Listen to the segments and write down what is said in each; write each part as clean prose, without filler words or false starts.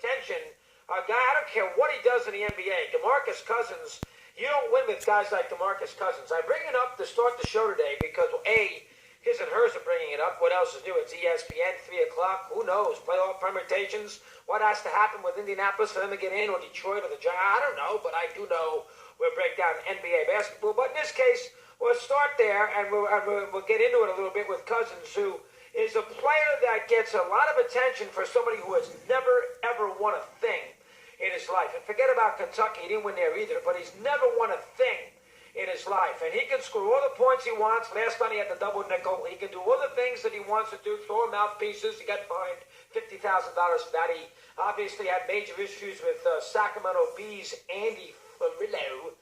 attention. A guy, I don't care what he does in the NBA, Demarcus Cousins, you don't win with guys like Demarcus Cousins. I bring it up to start the show today because, A, his and hers are bringing it up. What else is new? It's ESPN, 3 o'clock. Who knows? Playoff permutations. What has to happen with Indianapolis for them to get in, or Detroit, or the Giants? I don't know, but I do know we'll break down NBA basketball. But in this case, we'll start there, and we'll get into it a little bit with Cousins, who is a player that gets a lot of attention for somebody who has never, ever won a thing in his life. And forget about Kentucky. He didn't win there either, but he's never won a thing in his life. And he can score all the points he wants. Last night he had the double nickel. He can do all the things that he wants to do, throw mouthpieces. He got fined $50,000 for that. He obviously had major issues with Sacramento Bees' Andy Ferrillo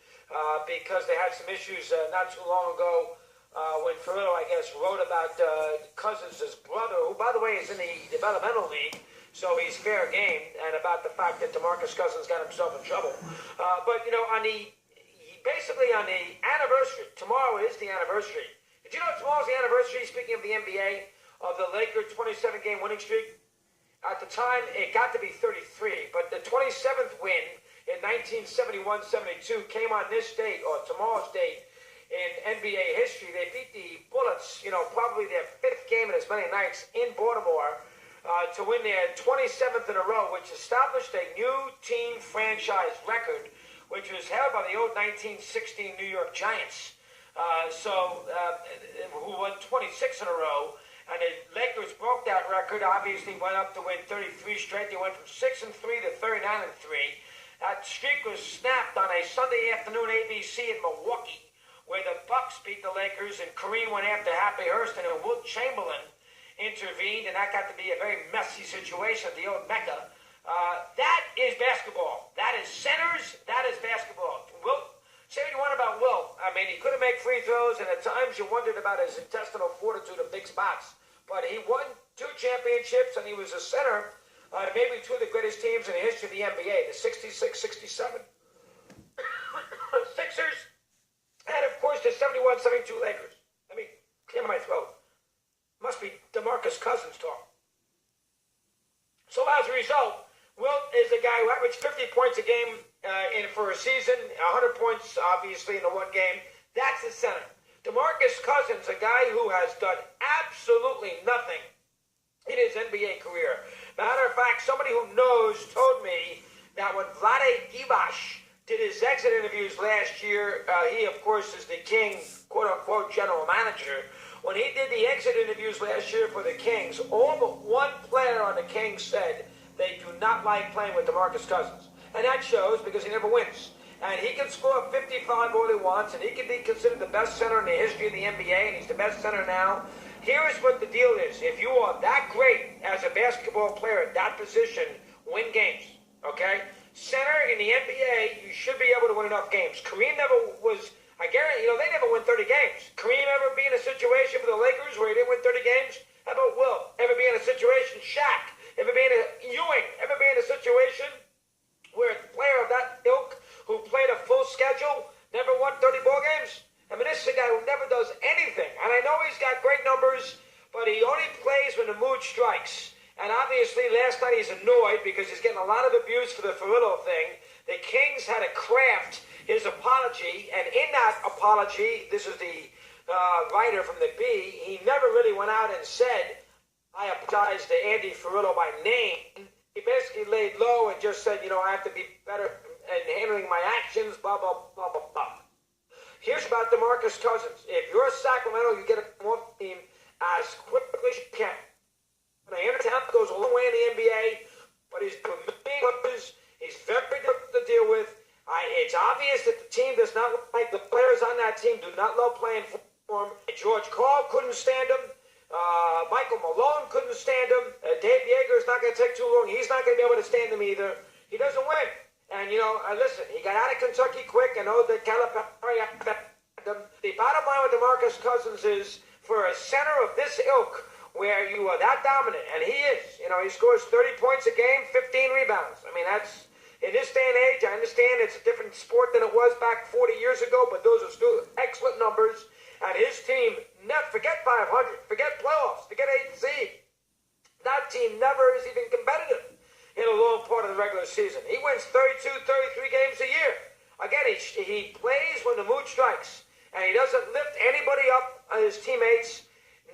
because they had some issues not too long ago when Ferrillo, I guess, wrote about Cousins' brother, who, by the way, is in the developmental league, so he's fair game, and about the fact that Demarcus Cousins got himself in trouble. But, you know, basically on the anniversary, tomorrow is the anniversary. Did you know tomorrow's the anniversary, speaking of the NBA, of the Lakers' 27-game winning streak? At the time, it got to be 33, but the 27th win in 1971-72 came on this date, or tomorrow's date, in NBA history. They beat the Bullets, you know, probably their 5th game in as many nights in Baltimore, to win their 27th in a row, which established a new team franchise record, which was held by the old 1916 New York Giants, who won 26 in a row. And the Lakers broke that record, obviously went up to win 33 straight. They went from 6-3 to 39-3. That streak was snapped on a Sunday afternoon ABC in Milwaukee, where the Bucks beat the Lakers, and Kareem went after Happy Hurston, and Wilt Chamberlain intervened, and that got to be a very messy situation at the old Mecca. That is basketball. That is centers. That is basketball. Wilt, say what you want about Wilt. I mean, he couldn't make free throws, and at times you wondered about his intestinal fortitude of big spots. But he won 2 championships, and he was a center to maybe 2 of the greatest teams in the history of the NBA, the 66-67 Sixers, and, of course, the 71-72 Lakers. Let me clear my throat. Must be Demarcus Cousins talk. So as a result, Wilt is a guy who averaged 50 points a game for a season, 100 points, obviously, in the one game. That's the center. Demarcus Cousins, a guy who has done absolutely nothing in his NBA career. Matter of fact, somebody who knows told me that when Vlade Divac did his exit interviews last year, he, of course, is the Kings, quote-unquote, general manager. When he did the exit interviews last year for the Kings, all but one player on the Kings said they do not like playing with Demarcus Cousins. And that shows because he never wins. And he can score 55 all he wants, and he can be considered the best center in the history of the NBA, and he's the best center now. Here is what the deal is. If you are that great as a basketball player at that position, win games, okay? Center in the NBA, you should be able to win enough games. Kareem never was, I guarantee, they never win 30 games. Kareem ever be in a situation for the Lakers where he didn't win 30 games? How about Wilt? Ever be in a situation, Shaq? Ever be in a, Ewing? Ever be in a situation where a player of that ilk who played a full schedule never won 30 ball games? I mean, this is a guy who never does anything. And I know he's got great numbers, but he only plays when the mood strikes. And obviously, last night he's annoyed because he's getting a lot of abuse for the Ferrillo thing. The Kings had to craft his apology, and in that apology, this is the writer from the B, he never really went out and said, I apologize to Andy Ferrillo by name. He basically laid low and just said, I have to be better in handling my actions, blah, blah, blah, blah, blah. Here's about Demarcus Cousins. If you're Sacramento, you get a more team as quickly as you can. The talent goes a long way in the NBA, but he's very difficult to deal with. It's obvious that the team does not like the players on that team do not love playing for him. George Karl couldn't stand him. Michael Malone couldn't stand him. Dave Yeager is not going to take too long. He's not going to be able to stand him either. He doesn't win. And, listen, he got out of Kentucky quick. I know that Calipari had him. The bottom line with Demarcus Cousins is, for a center of this ilk, where you are that dominant, and he is, he scores 30 points a game, 15 rebounds. I mean, that's, in this day and age, I understand it's a different sport than it was back 40 years ago, but those are still excellent numbers. And his team, forget 500, forget playoffs, forget 8th seed. That team never is even competitive in a long part of the regular season. He wins 32, 33 games a year. Again, he plays when the mood strikes, and he doesn't lift anybody up on his teammates.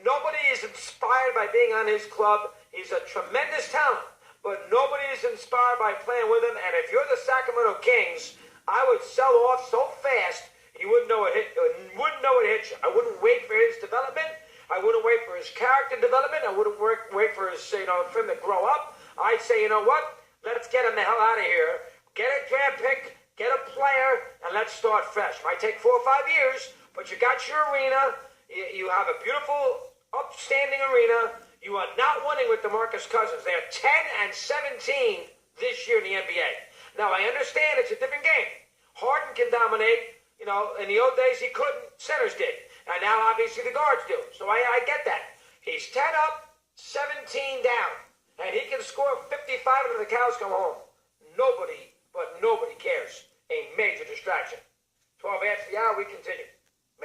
Nobody is inspired by being on his club. He's a tremendous talent, but nobody is inspired by playing with him. And if you're the Sacramento Kings, I would sell off so fast you wouldn't know it hit you. I wouldn't wait for his development. I wouldn't wait for his character development. I wouldn't wait for his, for him to grow up. I'd say, you know what? Let's get him the hell out of here. Get a draft pick, get a player, and let's start fresh. Might take 4 or 5 years, but you got your arena. You have a beautiful, upstanding arena. You are not winning with Demarcus Cousins. They're 10 and 17 this year in the NBA. Now, I understand it's a different game. Harden can dominate. In the old days he couldn't. Centers did. And now, obviously, the guards do. So I get that. He's 10 up, 17 down. And he can score 55 until the cows come home. Nobody cares. A major distraction. 12 after the hour, we continue.